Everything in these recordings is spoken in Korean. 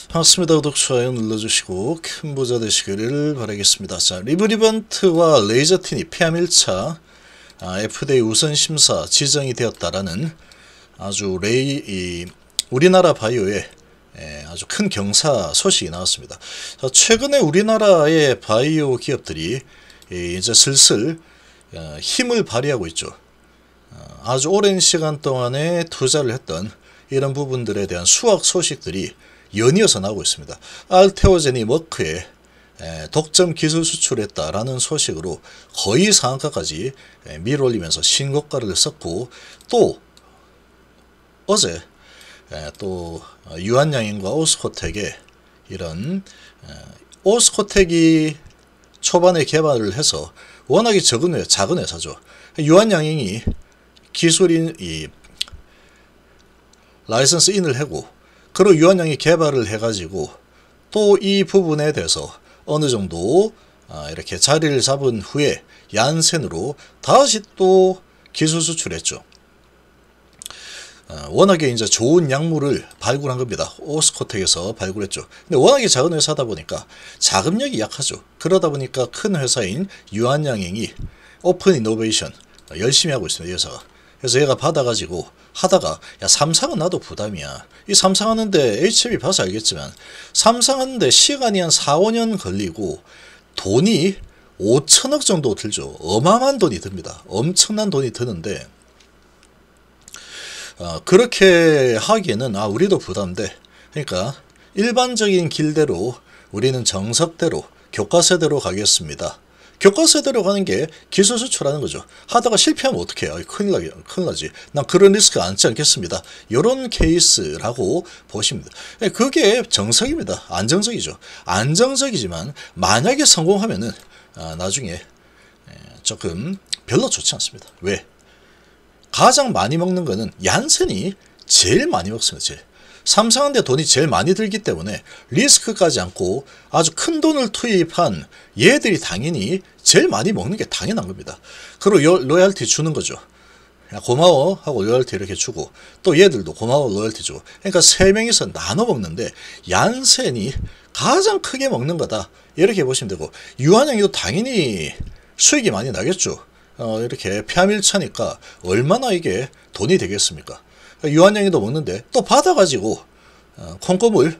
반갑습니다. 구독, 좋아요 눌러주시고 큰 부자 되시기를 바라겠습니다. 자, 리브리번트와 레이저틴이 폐암 1차 FDA 우선심사 지정이 되었다라는 아주 우리나라 바이오의 아주 큰 경사 소식이 나왔습니다. 자, 최근에 우리나라의 바이오 기업들이 이제 슬슬 힘을 발휘하고 있죠. 아주 오랜 시간 동안에 투자를 했던 이런 부분들에 대한 수확 소식들이 연이어서 나오고 있습니다. 알테오젠이 머크에 독점 기술 수출했다라는 소식으로 거의 상한가까지 밀어올리면서 신고가를 썼고, 또 어제 또 유한양행과 오스코텍의 이런 오스코텍이 초반에 개발을 해서 워낙에 작은 회사죠. 유한양행이 기술인 라이선스 인을 하고, 그리고 유한양이 개발을 해가지고 또 이 부분에 대해서 어느 정도 이렇게 자리를 잡은 후에 얀센으로 다시 또 기술 수출했죠. 워낙에 이제 좋은 약물을 발굴한 겁니다. 오스코텍에서 발굴했죠. 근데 워낙에 작은 회사다 보니까 자금력이 약하죠. 그러다 보니까 큰 회사인 유한양행이 오픈 이노베이션 열심히 하고 있습니다. 이 회사가. 그래서 얘가 받아가지고 하다가, 야, 삼상은 나도 부담이야. 이 삼상하는데 HM이 봐서 알겠지만 삼상하는데 시간이 한 4, 5년 걸리고 돈이 5천억 정도 들죠. 어마어마한 돈이 듭니다. 엄청난 돈이 드는데 그렇게 하기에는 우리도 부담돼. 그러니까 일반적인 길대로 우리는 정석대로 교과서대로 가겠습니다. 교과서대로 가는 게 기술 수출하는 거죠. 하다가 실패하면 어떡해요? 큰일 나지. 난 그런 리스크 안지 않겠습니다. 이런 케이스라고 보시면 됩니다. 그게 정석입니다. 안정적이죠. 안정적이지만 만약에 성공하면은 나중에 조금 별로 좋지 않습니다. 왜? 가장 많이 먹는 거는 얀센이 제일 많이 먹습니다. 제일. 삼상한데 돈이 제일 많이 들기 때문에 리스크까지 않고 아주 큰 돈을 투입한 얘들이 당연히 제일 많이 먹는 게 당연한 겁니다. 그리고 로얄티 주는 거죠. 야, 고마워 하고 로얄티 이렇게 주고, 또 얘들도 고마워 로얄티 주고. 그러니까 세 명이서 나눠 먹는데 얀센이 가장 크게 먹는 거다, 이렇게 보시면 되고, 유한양이도 당연히 수익이 많이 나겠죠. 이렇게 폐암 1차니까 얼마나 이게 돈이 되겠습니까? 유한양이도 먹는데 또 받아가지고 콩고물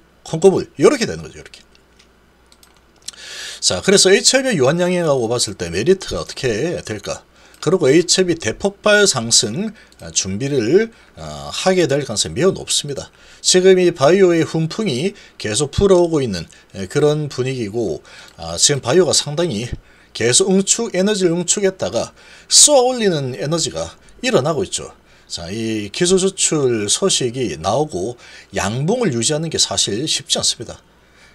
이렇게 되는 거죠. 이렇게. 자, 그래서 HLB 유한양행하고 봤을 때 메리트가 어떻게 될까? 그리고 HLB 대폭발 상승 준비를 하게 될 가능성이 매우 높습니다. 지금 이 바이오의 훈풍이 계속 불어오고 있는 그런 분위기고, 지금 바이오가 상당히 계속 에너지를 응축했다가 쏘아 올리는 에너지가 일어나고 있죠. 자, 이 기술 수출 소식이 나오고 양봉을 유지하는 게 사실 쉽지 않습니다.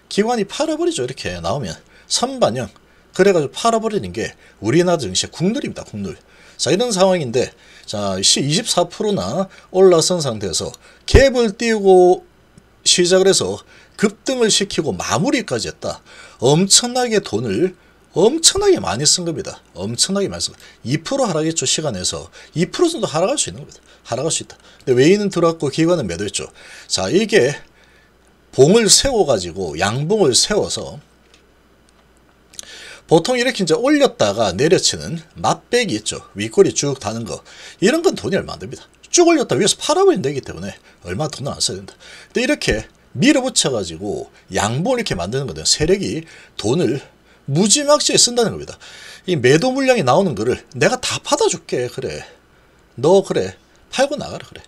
기관이 팔아버리죠. 이렇게 나오면 선반영, 그래가지고 팔아버리는 게 우리나라 증시의 국룰입니다. 국룰. 자, 이런 상황인데, 자, 24%나 올라선 상태에서 갭을 띄우고 시작을 해서 급등을 시키고 마무리까지 했다. 엄청나게 돈을 엄청나게 많이 쓴 겁니다. 엄청나게 많이 쓴 겁니다. 2% 하락했죠. 시간에서 2% 정도 하락할 수 있는 겁니다. 하락할 수 있다. 근데 외인은 들어왔고 기관은 매도했죠. 자, 이게 봉을 세워가지고 양봉을 세워서 보통 이렇게 이제 올렸다가 내려치는 맛배기 있죠. 윗꼬리 쭉 다는 거. 이런 건 돈이 얼마 안 됩니다. 쭉 올렸다 위에서 팔아버리면 되기 때문에 얼마 돈을 안 써야 된다. 근데 이렇게 밀어붙여가지고 양봉을 이렇게 만드는 거든 세력이 돈을 무지막지에 쓴다는 겁니다. 이 매도 물량이 나오는 거를 내가 다 받아줄게. 그래. 너 그래. 팔고 나가라. 그래.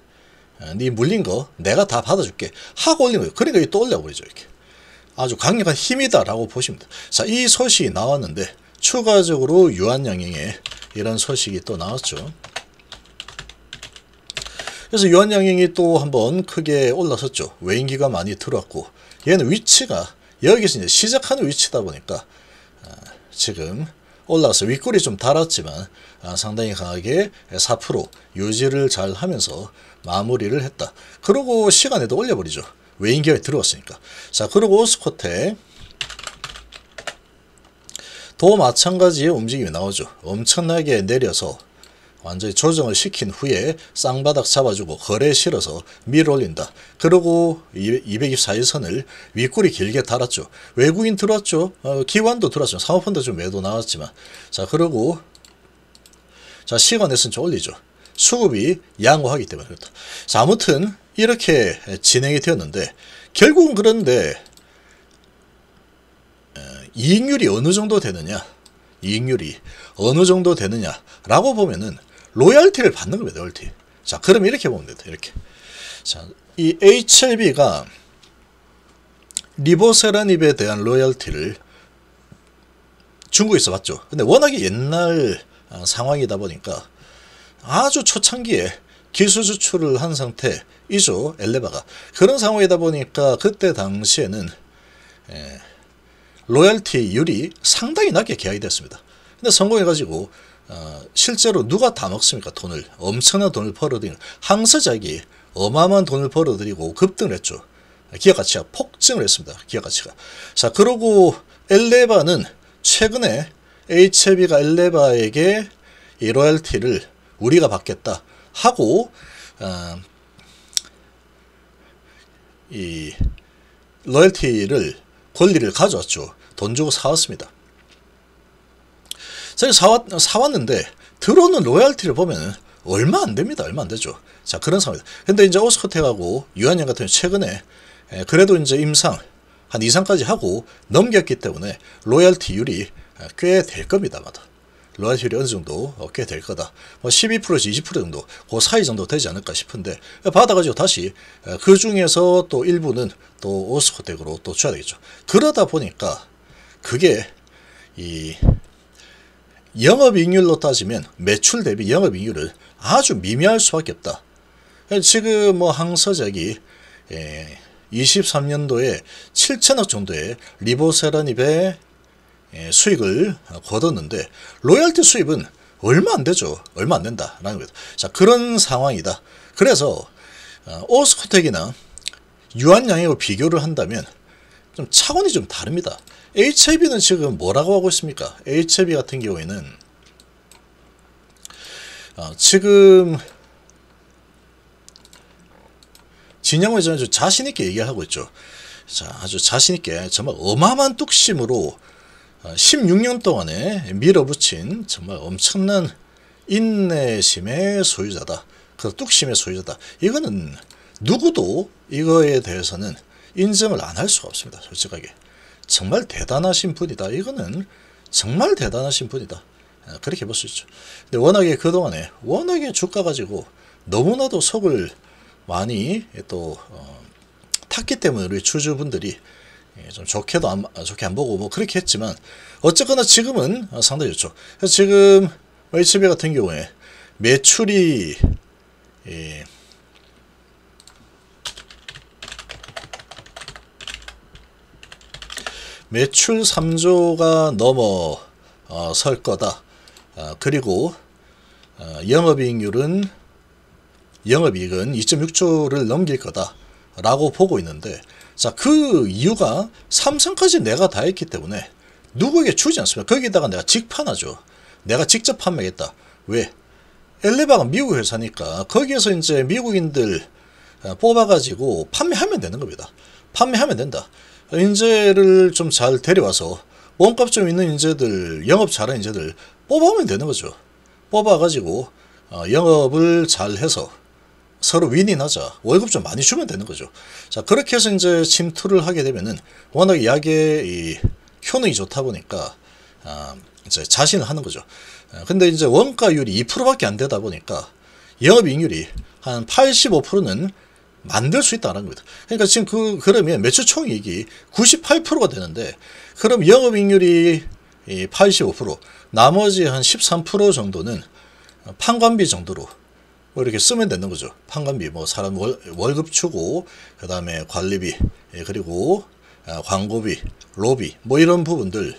네 물린 거 내가 다 받아줄게. 하고 올린 거예요. 그러니까 또 올려버리죠. 이렇게. 아주 강력한 힘이다라고 보시면 돼요. 자, 이 소식이 나왔는데 추가적으로 유한양행의 이런 소식이 또 나왔죠. 그래서 유한양행이 또 한번 크게 올라섰죠. 외인기가 많이 들어왔고, 얘는 위치가 여기서 이제 시작하는 위치다 보니까 지금 올라가서 윗골이 좀 달았지만 상당히 강하게 4% 유지를 잘 하면서 마무리를 했다. 그리고 시간에도 올려버리죠. 외인기업이 들어왔으니까. 자, 그리고 오스코텍 도 마찬가지의 움직임이 나오죠. 엄청나게 내려서 완전히 조정을 시킨 후에 쌍바닥 잡아주고 거래에 실어서 밀어 올린다. 그리고 224일선을 윗꼬리 길게 달았죠. 외국인 들어왔죠. 기관도 들어왔죠. 사모펀드 좀 매도 나왔지만. 자, 그리고 자, 시간에서는 좀 올리죠. 수급이 양호하기 때문에 그렇다. 자, 아무튼 이렇게 진행이 되었는데 결국은 그런데 이익률이 어느 정도 되느냐, 이익률이 어느 정도 되느냐라고 보면은 로열티를 받는 겁니다. 로열티. 자, 그럼 이렇게 보면 됩니다. 이렇게. 자, 이 HLB가 리보세라닙에 대한 로열티를 중국에서 받죠. 근데 워낙에 옛날 상황이다 보니까 아주 초창기에 기술 수출을 한 상태이죠. 엘레바가. 그런 상황이다 보니까 그때 당시에는 로열티율이 상당히 낮게 계약이 됐습니다. 근데 성공해가지고 실제로 누가 다 먹습니까? 돈을 엄청난 돈을 벌어들이는 항서작이 어마어마한 돈을 벌어들이고 급등을 했죠. 기업가치가 폭증을 했습니다. 기업가치가. 자, 그러고 엘레바는 최근에 HLB가 엘레바에게 이 로열티를 우리가 받겠다 하고 이 로열티를 권리를 가져왔죠. 돈 주고 사왔습니다. 사왔는데 들어오는 로열티를 보면 얼마 안 됩니다. 얼마 안 되죠. 자, 그런 상황입니다. 근데 이제 오스코텍하고 유한양 같은 경우 최근에 그래도 이제 임상 한 이상까지 하고 넘겼기 때문에 로열티율이 꽤 될 겁니다. 아마도. 로열티율이 어느 정도 꽤 될 거다. 뭐 12%에서 20% 정도, 그 사이 정도 되지 않을까 싶은데, 받아가지고 다시 그 중에서 또 일부는 또 오스코텍으로 또 줘야 되겠죠. 그러다 보니까 그게 이 영업이익률로 따지면 매출 대비 영업이익률을 아주 미미할 수밖에 없다. 지금 뭐 항서작이 23년도에 7천억 정도의 리보세라닙의 수익을 거뒀는데 로열티 수입은 얼마 안 되죠. 얼마 안 된다라는 거죠. 자, 그런 상황이다. 그래서 오스코텍이나 유한양하고 비교를 한다면 좀 차원이 좀 다릅니다. HLB는 지금 뭐라고 하고 있습니까? HLB 같은 경우에는 지금 진영을 아주 자신있게 얘기하고 있죠. 자, 아주 자신있게 정말 어마어마한 뚝심으로 16년 동안에 밀어붙인 정말 엄청난 인내심의 소유자다. 그 뚝심의 소유자다. 이거는 누구도 이거에 대해서는 인정을 안 할 수가 없습니다. 솔직하게. 정말 대단하신 분이다. 이거는 정말 대단하신 분이다. 그렇게 볼 수 있죠. 근데 워낙에 그동안에 워낙에 주가 가지고 너무나도 속을 많이 또 탔기 때문에 우리 주주분들이 좀 좋게 안 보고 뭐 그렇게 했지만 어쨌거나 지금은 상당히 좋죠. 그래서 지금 HLB 같은 경우에 매출이 매출 3조가 넘어설 거다. 그리고 영업이익은 2.6조를 넘길 거다 라고 보고 있는데, 자, 그 이유가 삼성까지 내가 다 했기 때문에 누구에게 주지 않습니다. 거기다가 내가 직판하죠. 내가 직접 판매하겠다. 왜? 엘레바가 미국 회사니까 거기에서 이제 미국인들 뽑아가지고 판매하면 되는 겁니다. 판매하면 된다. 인재를 좀 잘 데려와서 몸값 좀 있는 인재들, 영업 잘하는 인재들 뽑아오면 되는 거죠. 뽑아가지고 영업을 잘 해서 서로 윈윈하자. 월급 좀 많이 주면 되는 거죠. 자, 그렇게 해서 이제 침투를 하게 되면은 워낙 약의 이 효능이 좋다 보니까 이제 자신을 하는 거죠. 근데 이제 원가율이 2%밖에 안 되다 보니까 영업이익률이 한 85%는 만들 수 있다는 겁니다. 그러니까 지금 그러면 매출 총이익이 98%가 되는데, 그럼 영업이익률이 85%, 나머지 한 13% 정도는 판관비 정도로 뭐 이렇게 쓰면 되는 거죠. 판관비, 뭐 사람 월급 주고, 그 다음에 관리비, 그리고 광고비, 로비, 뭐 이런 부분들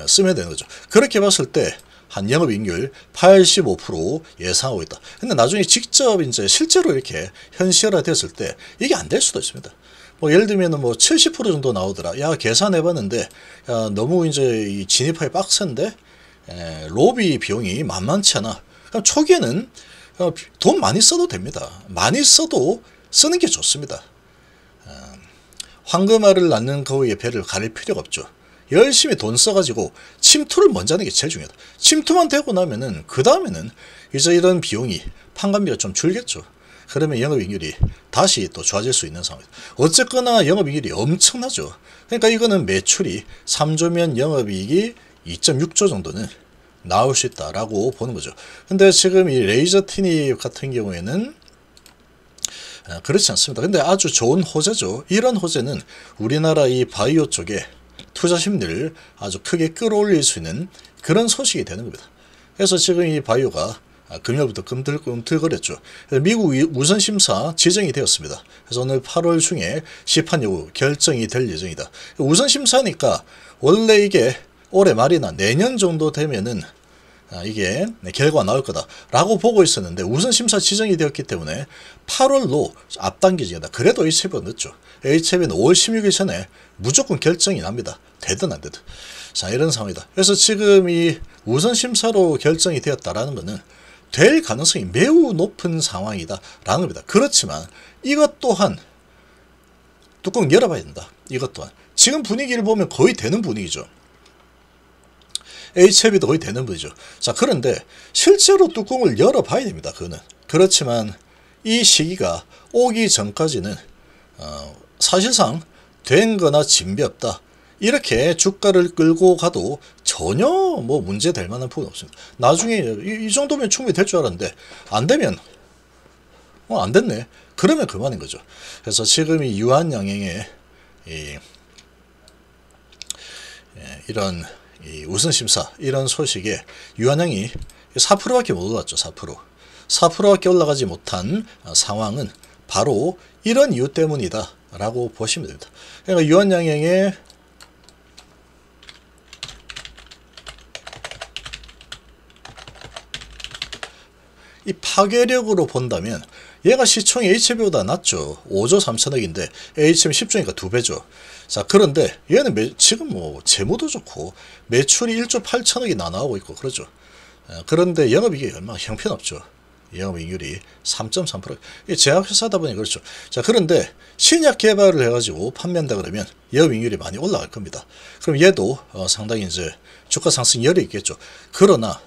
쓰면 되는 거죠. 그렇게 봤을 때 한 영업이익률 85% 예상하고 있다. 근데 나중에 직접 이제 실제로 이렇게 현실화 됐을 때 이게 안 될 수도 있습니다. 뭐 예를 들면은 뭐 70% 정도 나오더라. 야, 계산해봤는데 야, 너무 이제 이 진입하기 빡센데 로비 비용이 만만치 않아. 그럼 초기에는 돈 많이 써도 됩니다. 많이 써도 쓰는 게 좋습니다. 황금알을 낳는 거위의 배를 가릴 필요가 없죠. 열심히 돈 써가지고 침투를 먼저 하는 게 제일 중요하다. 침투만 되고 나면은 그 다음에는 이제 이런 비용이 판관비가 좀 줄겠죠. 그러면 영업이익률이 다시 또 좋아질 수 있는 상황입니다. 어쨌거나 영업이익률이 엄청나죠. 그러니까 이거는 매출이 3조면 영업이익이 2.6조 정도는 나올 수 있다라고 보는 거죠. 근데 지금 이 레이저 티닙 같은 경우에는 그렇지 않습니다. 근데 아주 좋은 호재죠. 이런 호재는 우리나라 이 바이오 쪽에 투자 심리를 아주 크게 끌어올릴 수 있는 그런 소식이 되는 겁니다. 그래서 지금 이 바이오가 금요일부터 꿈틀거렸죠. 미국 우선심사 지정이 되었습니다. 그래서 오늘 8월 중에 시판 여부 결정이 될 예정이다. 우선심사니까 원래 이게 올해 말이나 내년 정도 되면은 이게 결과가 나올 거다라고 보고 있었는데 우선심사 지정이 되었기 때문에 8월로 앞당기지다. 그래도 HF가 늦죠. HF는 5월 16일 전에 무조건 결정이 납니다. 되든 안 되든. 자, 이런 상황이다. 그래서 지금 이 우선심사로 결정이 되었다라는 것은 될 가능성이 매우 높은 상황이다 라는 겁니다. 그렇지만 이것 또한 뚜껑 열어봐야 된다. 이것 또한 지금 분위기를 보면 거의 되는 분위기죠. HF도 거의 되는 분이죠. 자, 그런데 실제로 뚜껑을 열어봐야 됩니다. 그거는. 그렇지만 이 시기가 오기 전까지는 사실상 된 거나 진배 없다. 이렇게 주가를 끌고 가도 전혀 뭐 문제될 만한 부분은 없습니다. 나중에 이 정도면 충분히 될 줄 알았는데 안 되면 안 됐네. 그러면 그만인 거죠. 그래서 지금 이 유한양행의 이런 우선심사 이런 소식에 유한양이 4%밖에 못 올랐죠. 4%밖에 올라가지 못한 상황은 바로 이런 이유 때문이다 라고 보시면 됩니다. 그러니까 유한양행의 이 파괴력으로 본다면 얘가 시총이 HB보다 낮죠. 5조 3천억인데 HM 10조니까 2배죠. 자, 그런데 얘는 지금 뭐 재무도 좋고 매출이 1조 8천억이 나오고 있고 그러죠. 그런데 영업이익이 얼마나 형편없죠. 영업이익률이 3.3%. 이게 제약회사다 보니 그렇죠. 자, 그런데 신약 개발을 해가지고 판매한다 그러면 영업이익률이 많이 올라갈 겁니다. 그럼 얘도 상당히 이제 주가 상승 열이 있겠죠. 그러나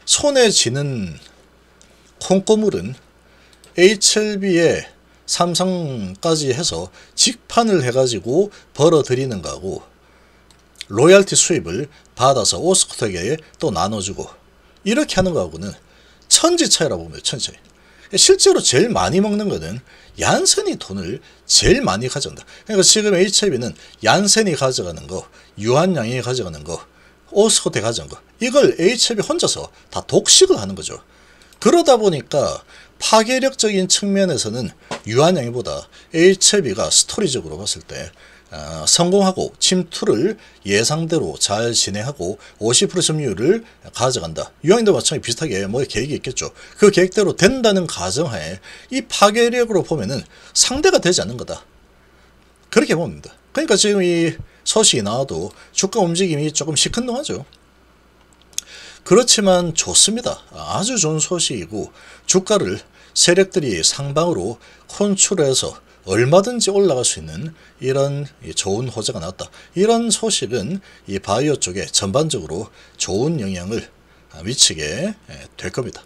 손에 쥐는 콩고물은 HLB에 삼성까지 해서 직판을 해가지고 벌어들이는 거하고 로열티 수입을 받아서 오스코텍에 또 나눠주고 이렇게 하는 거하고는 천지 차이라고 봅니다. 천지 차이. 실제로 제일 많이 먹는 거는 얀센이 돈을 제일 많이 가져간다. 그러니까 지금 HLB는 얀센이 가져가는 거, 유한양행이 가져가는 거, 오스코텍이 가져가는 거 이걸 HLB 혼자서 다 독식을 하는 거죠. 그러다 보니까 파괴력적인 측면에서는 유한양행보다 HLB가 스토리적으로 봤을 때 성공하고 침투를 예상대로 잘 진행하고 50% 점유율을 가져간다. 유한양행도 마찬가지 비슷하게 뭐 계획이 있겠죠. 그 계획대로 된다는 가정하에 이 파괴력으로 보면은 상대가 되지 않는 거다. 그렇게 봅니다. 그러니까 지금 이 소식이 나와도 주가 움직임이 조금 시큰둥하죠. 그렇지만 좋습니다. 아주 좋은 소식이고 주가를 세력들이 상방으로 컨트롤해서 얼마든지 올라갈 수 있는 이런 좋은 호재가 나왔다. 이런 소식은 이 바이오 쪽에 전반적으로 좋은 영향을 미치게 될 겁니다.